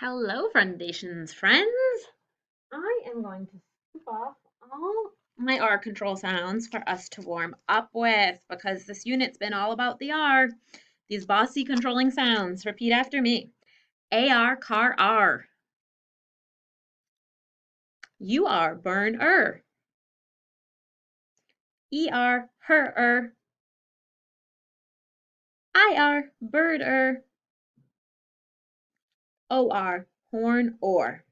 Hello, Foundations friends. I am going to scoop off all my R control sounds for us to warm up with because this unit's been all about the R. These bossy controlling sounds. Repeat after me. AR, car, R. You are, burn, ER, her, IR, bird, OR, horn, or.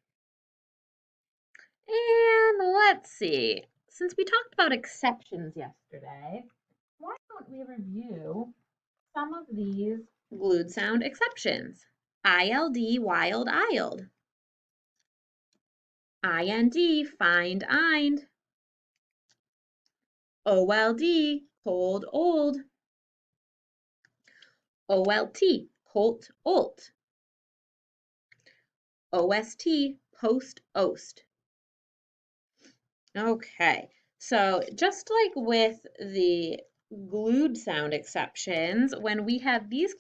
And let's see. Since we talked about exceptions yesterday, why don't we review some of these glued sound exceptions? ILD, wild, isled. IND, find, ind. OLD, cold, old. OLT, colt, olt. OST, post, ost. Okay, so just like with the glued sound exceptions, when we have these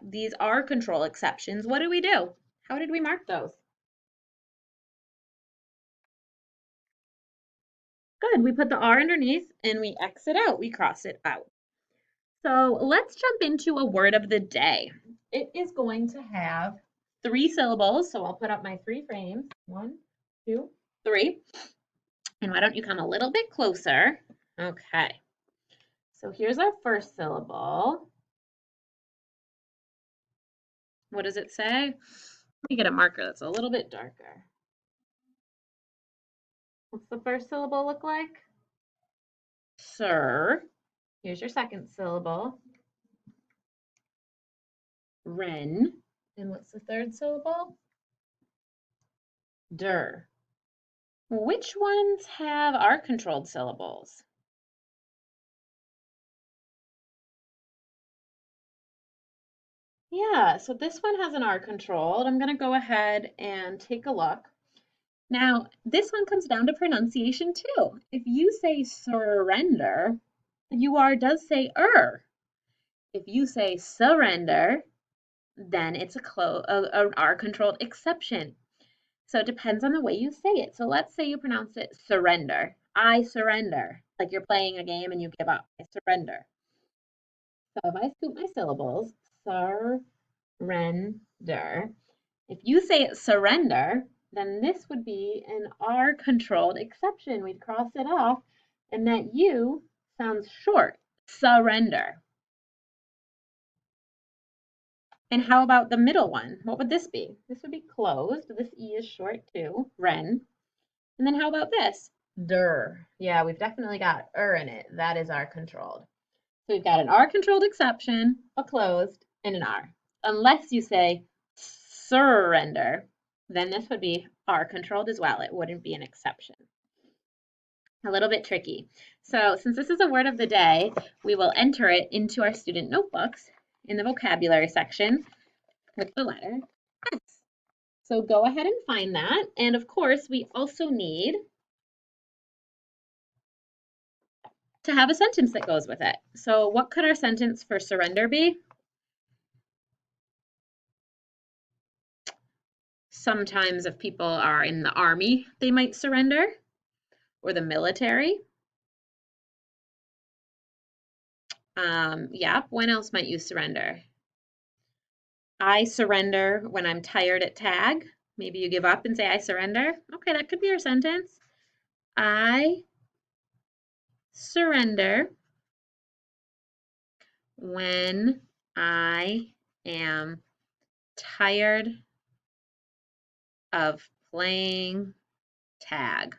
these R control exceptions, what do? How did we mark those? Good, we put the R underneath and we X it out, we cross it out. So let's jump into a word of the day. It is going to have 3 syllables, so I'll put up my 3 frames. 1, 2, 3. And why don't you come a little bit closer? Okay. So here's our first syllable. What does it say? Let me get a marker that's a little bit darker. What's the first syllable look like? Sir. Here's your second syllable. Ren. And what's the third syllable? Der. Which ones have R controlled syllables? Yeah, so this one has an R controlled. I'm going to go ahead and take a look. Now, this one comes down to pronunciation too. If you say surrender, UR does say If you say surrender, then it's an R-controlled exception. So it depends on the way you say it. So let's say you pronounce it surrender. I surrender. Like you're playing a game and you give up. I surrender. So if I scoop my syllables, surrender. If you say it surrender, then this would be an R-controlled exception. We'd cross it off, and that U sounds short. Surrender. And how about the middle one? What would this be? This would be closed. This E is short too, Ren. And then how about this? Der. Yeah, we've definitely got in it. That is R controlled. So we've got an R controlled exception, a closed, and an R. Unless you say surrender, then this would be R controlled as well. It wouldn't be an exception. A little bit tricky. So since this is a word of the day, we will enter it into our student notebooks in the vocabulary section with the letter S. So go ahead and find that. And of course, we also need to have a sentence that goes with it. So what could our sentence for surrender be? Sometimes if people are in the army, they might surrender, or the military. Yep, when else might you surrender? I surrender when I'm tired at tag. Maybe you give up and say, I surrender. Okay, that could be your sentence. I surrender when I am tired of playing tag.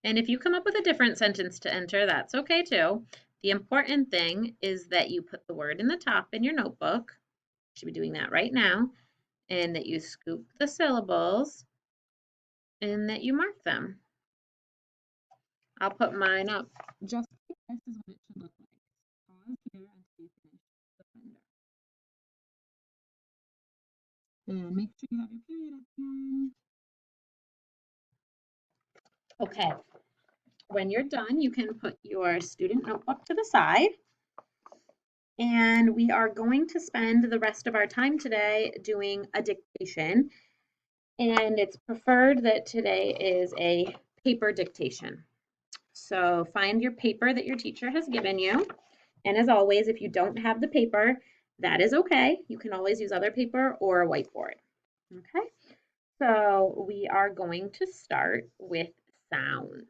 And if you come up with a different sentence to enter, that's okay too. The important thing is that you put the word in the top in your notebook. You should be doing that right now. And that you scoop the syllables and that you mark them. I'll put mine up just here. This is what it should look like. Pause here until you finish the fender. And make sure you have your period at the end. Okay. When you're done, you can put your student notebook to the side. And we are going to spend the rest of our time today doing a dictation. And it's preferred that today is a paper dictation. So find your paper that your teacher has given you. And as always, if you don't have the paper, that is okay. You can always use other paper or a whiteboard. Okay, so we are going to start with sounds.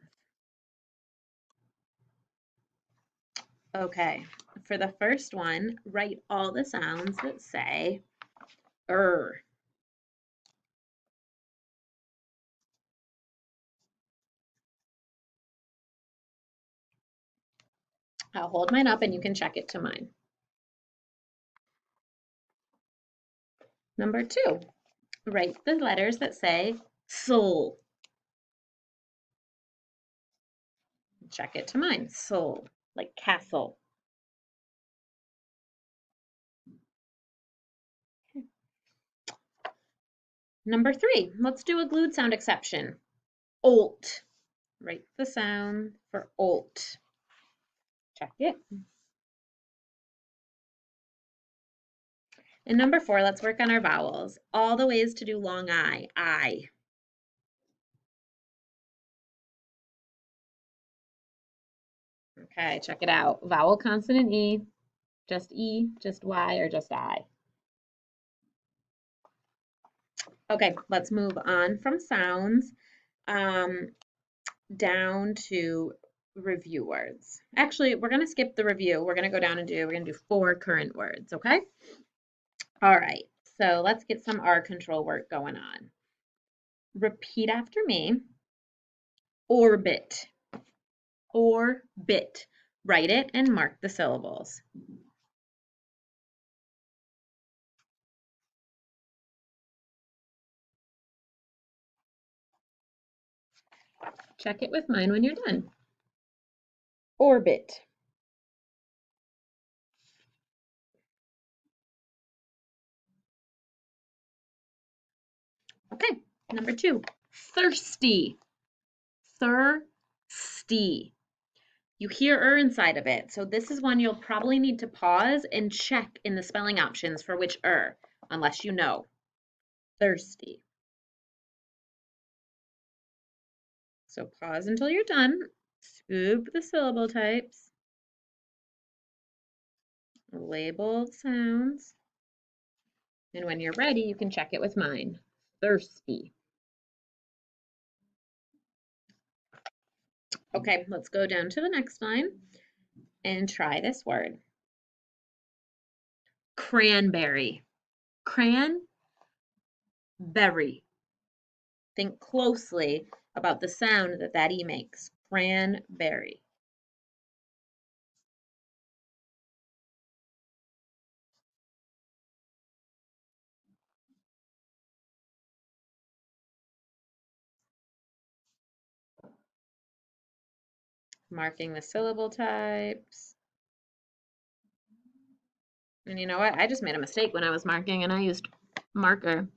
Okay, for the first one, write all the sounds that say er. I'll hold mine up and you can check it to mine. Number 2, write the letters that say soul. Check it to mine. Soul, like castle. Number 3, let's do a glued sound exception. Olt. Write the sound for olt. Check it. And number 4, let's work on our vowels. All the ways to do long I. I. Okay, check it out. Vowel, consonant, E, just Y, or just I. Okay, let's move on from sounds down to review words. Actually, we're going to skip the review. We're going to go down and we're going to do 4 current words, okay? All right, so let's get some R control work going on. Repeat after me. Orbit. Orbit. Write it and mark the syllables. Check it with mine when you're done. Orbit. Okay, number 2, thirsty. Thirsty. You hear inside of it, so this is one you'll probably need to pause and check in the spelling options for which unless you know. Thirsty. So pause until you're done. Scoop the syllable types. Label sounds. And when you're ready, you can check it with mine. Thirsty. Okay, let's go down to the next line and try this word. Cranberry. Cranberry. Think closely about the sound that E makes. Cranberry. Marking the syllable types. And you know what? I just made a mistake when I was marking and I used marker.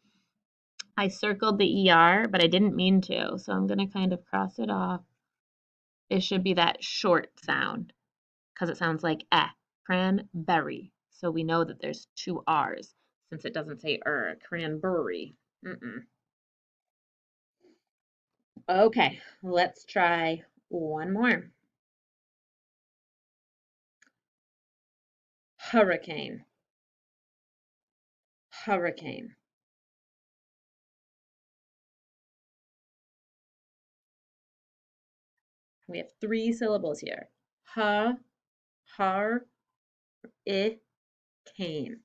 I circled the ER, but I didn't mean to, so I'm going to kind of cross it off. It should be that short sound because it sounds like cranberry. So we know that there's 2 R's since it doesn't say cranberry. Okay, let's try one more. Hurricane. Hurricane. We have 3 syllables here. Har, cane.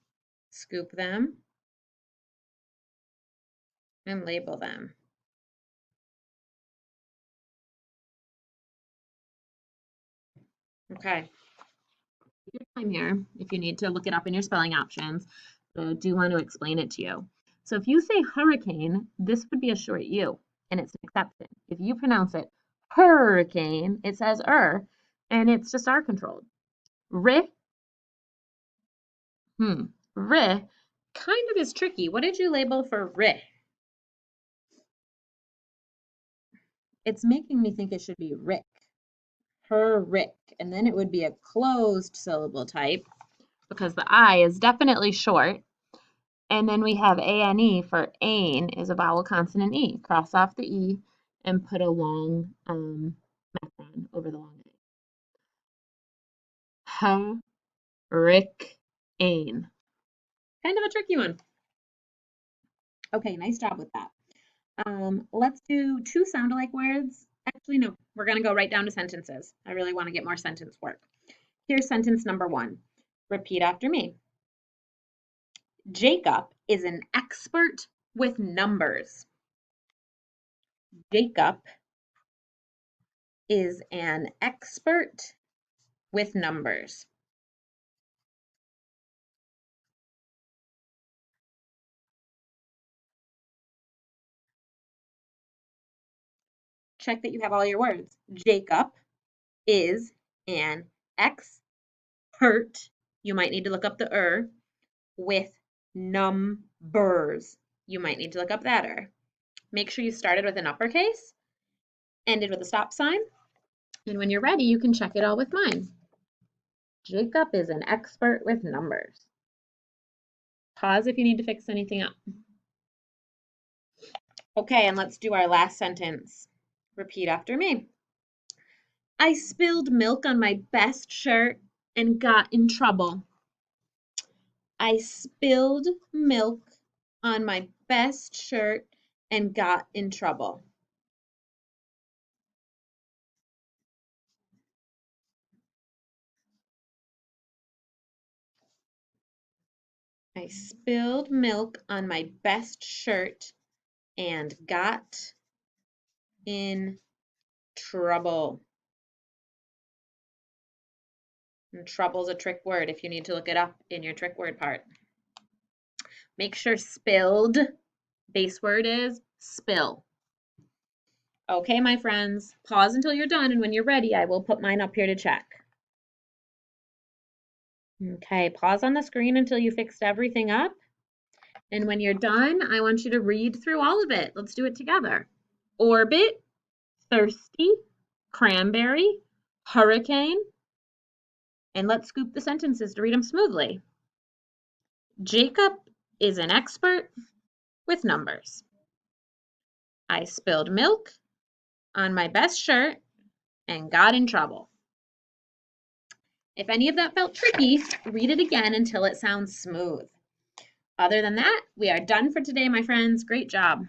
Scoop them and label them. Okay. Take your time here if you need to look it up in your spelling options, but I do want to explain it to you. So if you say hurricane, this would be a short U, and it's an exception. If you pronounce it hurricane, it says and it's just R controlled. Ri, ri kind of is tricky. What did you label for ri? It's making me think it should be rick. Rick, and then it would be a closed syllable type because the I is definitely short And then we have A-N-E for ain is a vowel consonant E. Cross off the E and put a long macron over the long A. Hurricane. Kind of a tricky one. Okay, nice job with that. Let's do 2 sound-alike words. Actually, no, we're going to go right down to sentences. I really want to get more sentence work. Here's sentence number 1. Repeat after me. Jacob is an expert with numbers. Jacob is an expert with numbers. Check that you have all your words. Jacob is an expert. You might need to look up the with numbers. You might need to look up that Make sure you started with an uppercase, ended with a stop sign, and when you're ready, you can check it all with mine. Jacob is an expert with numbers. Pause if you need to fix anything up. Okay, and let's do our last sentence. Repeat after me. I spilled milk on my best shirt and got in trouble. I spilled milk on my best shirt and got in trouble. I spilled milk on my best shirt and got in trouble. And trouble's a trick word if you need to look it up in your trick word part. Make sure spilled, base word is spill. Okay, my friends, pause until you're done, and when you're ready, I will put mine up here to check. Okay, pause on the screen until you fixed everything up. And when you're done, I want you to read through all of it. Let's do it together. Orbit, thirsty, cranberry, hurricane, and let's scoop the sentences to read them smoothly. Jacob is an expert with numbers. I spilled milk on my best shirt and got in trouble. If any of that felt tricky, read it again until it sounds smooth. Other than that, we are done for today, my friends. Great job.